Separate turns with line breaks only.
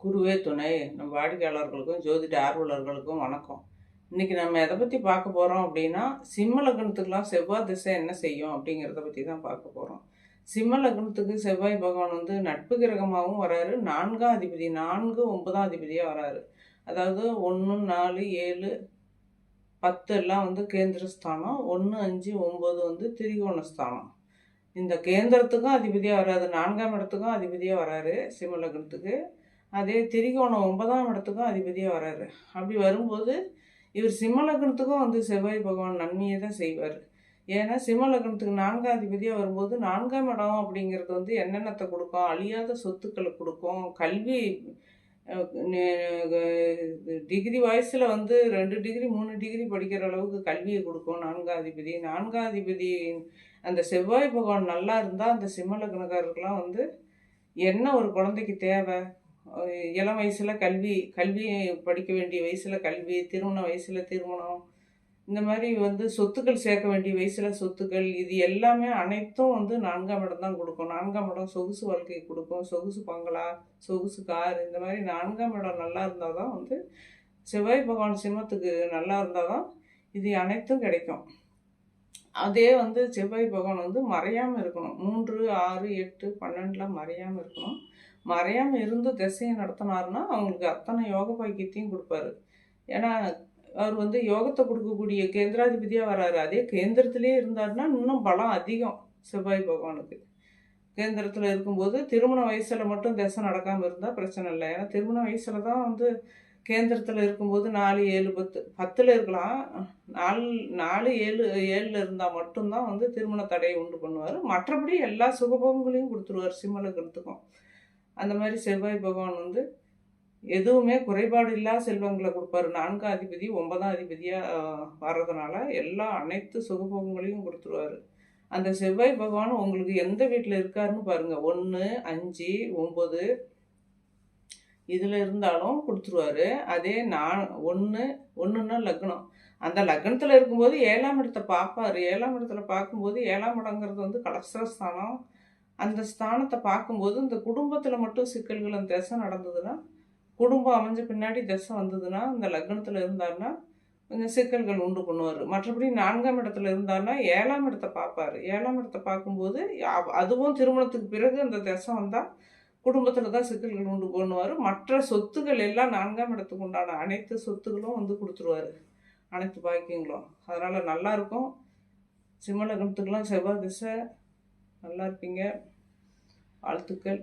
குருவே துணை. நம்ம வாடிக்கையாளர்களுக்கும், ஜோதிட ஆர்வலர்களுக்கும் வணக்கம். இன்னைக்கு நம்ம எதை பத்தி பார்க்க போறோம் அப்படின்னா, சிம்ம லக்னத்துக்குலாம் செவ்வாய் திசை என்ன செய்யும் அப்படிங்கிறத பத்தி தான் பார்க்க போறோம். சிம்ம லக்னத்துக்கு செவ்வாய் பகவான் வந்து நட்பு கிரகமாகவும் வராரு, 4ஆம் அதிபதி 4, 9ஆம் அதிபதியா வராரு. அதாவது 1, 4, 7, 10 எல்லாம் வந்து கேந்திர ஸ்தானம், 1, 5, 9 வந்து திரிகோண ஸ்தானம். இந்த கேந்திரத்துக்கும் அதிபதியா வராது, 4ஆம் இடத்துக்கும் அதிபதியா வராரு சிம்ம லக்னத்துக்கு. அதே திரிகோணம் 9ஆம் இடத்துக்கும் அதிபதியாக வராரு. அப்படி வரும்போது இவர் சிம்ம லக்னத்துக்கும் வந்து செவ்வாய் பகவான் நன்மையை தான் செய்வார். ஏன்னா சிம்ம லக்னத்துக்கு 4ஆம் அதிபதியாக வரும்போது 4ஆம் இடம் அப்படிங்கிறது வந்து என்னென்னத்தை கொடுக்கும், அழியாத சொத்துக்களை கொடுக்கும், கல்வி, டிகிரி வயசில் வந்து 2 டிகிரி 3 டிகிரி படிக்கிற அளவுக்கு கல்வியை கொடுக்கும் 4ஆம் அதிபதி. 4ஆம் அதிபதி அந்த செவ்வாய் பகவான் நல்லா இருந்தால் அந்த சிம்ம லக்னக்காரருக்கெல்லாம் வந்து என்ன ஒரு குழந்தைக்கு தேவை, இளம் வயசில் கல்வி கல்வி படிக்க வேண்டிய வயசில் கல்வி, திருமண வயசில் திருமணம், இந்த மாதிரி வந்து சொத்துக்கள் சேர்க்க வேண்டிய வயசில் சொத்துக்கள், இது எல்லாமே அனைத்தும் வந்து 4ஆம் இடம் தான் கொடுக்கும். 4ஆம் இடம் சொகுசு வாழ்க்கை கொடுக்கும், சொகுசு பங்களா, சொகுசு கார், இந்த மாதிரி 4ஆம் இடம் நல்லா இருந்தால் தான் வந்து செவ்வாய் பகவான் சிம்மத்துக்கு நல்லா இருந்தால் தான் இது அனைத்தும் கிடைக்கும். அதே வந்து செவ்வாய் பகவான் வந்து மறையாமல் இருக்கணும். 3, 6, 8, 12 மறையாமல் இருக்கணும். மறையாமல் இருந்து திசையை நடத்தினாருன்னா அவங்களுக்கு அத்தனை யோக பாக்கியத்தையும் கொடுப்பாரு. ஏன்னா அவர் வந்து யோகத்தை கொடுக்கக்கூடிய கேந்திராதிபதியாக வராரு. அதே கேந்திரத்திலே இருந்தாருன்னா இன்னும் பலம் அதிகம் செவ்வாய் பகவானுக்கு. கேந்திரத்தில் இருக்கும்போது திருமண வயசில் மட்டும் திசை நடக்காமல் இருந்தால் பிரச்சனை இல்லை. ஏன்னா திருமண வயசில் தான் வந்து கேந்திரத்தில் இருக்கும்போது 4, 7, 10 10ல் இருக்கலாம். 4, 4, 7, 7ல் இருந்தால் மட்டும்தான் வந்து திருமண தடையை உண்டு பண்ணுவார். மற்றபடி எல்லா சுகபோகங்களையும் கொடுத்துருவார் சிம்ம லக்னத்துக்கும். அந்த மாதிரி செவ்வாய் பகவான் வந்து எதுவுமே குறைபாடு இல்லாத செல்வங்களை கொடுப்பாரு. 4ஆம் அதிபதி 9ஆம் அதிபதியாக வர்றதுனால எல்லா அனைத்து சுகபோகங்களையும் கொடுத்துருவாரு. அந்த செவ்வாய் பகவான் உங்களுக்கு எந்த வீட்டில் இருக்காருன்னு பாருங்கள். 1, 5, 9 இதில் இருந்தாலும் கொடுத்துருவாரு. அதே நான் 1ன்னா லக்னம். அந்த லக்னத்தில் இருக்கும்போது 7ஆம் இடத்தை பார்ப்பார். 7ஆம் இடத்துல பார்க்கும்போது 7ஆம் இடங்கிறது வந்து கலஸ்திரஸ்தானம். அந்த ஸ்தானத்தை பார்க்கும்போது இந்த குடும்பத்தில் மட்டும் சிக்கல்கள், அந்த திசை நடந்ததுன்னா, குடும்பம் அமைஞ்ச பின்னாடி திசை வந்ததுன்னா, இந்த லக்னத்தில் இருந்தாருன்னா கொஞ்சம் சிக்கல்கள் உண்டு பண்ணுவார். மற்றபடி 4ஆம் இடத்துல இருந்தாருன்னா 7ஆம் இடத்தை பார்ப்பார். 7ஆம் இடத்தை பார்க்கும்போது அதுவும் திருமணத்துக்கு பிறகு அந்த திசை வந்தால் குடும்பத்தில் தான் சிக்கல்கள் உண்டு பண்ணுவார். மற்ற சொத்துக்கள் எல்லாம் 4ஆம் இடத்துக்கு உண்டான அனைத்து சொத்துக்களும் வந்து கொடுத்துருவார், அனைத்து பாக்கியங்களும். அதனால் நல்லாயிருக்கும். சிம்ம லக்னத்துக்கெல்லாம் செவ்வாய் திசை. நல்லா இருப்பீங்க. வாழ்த்துக்கள்.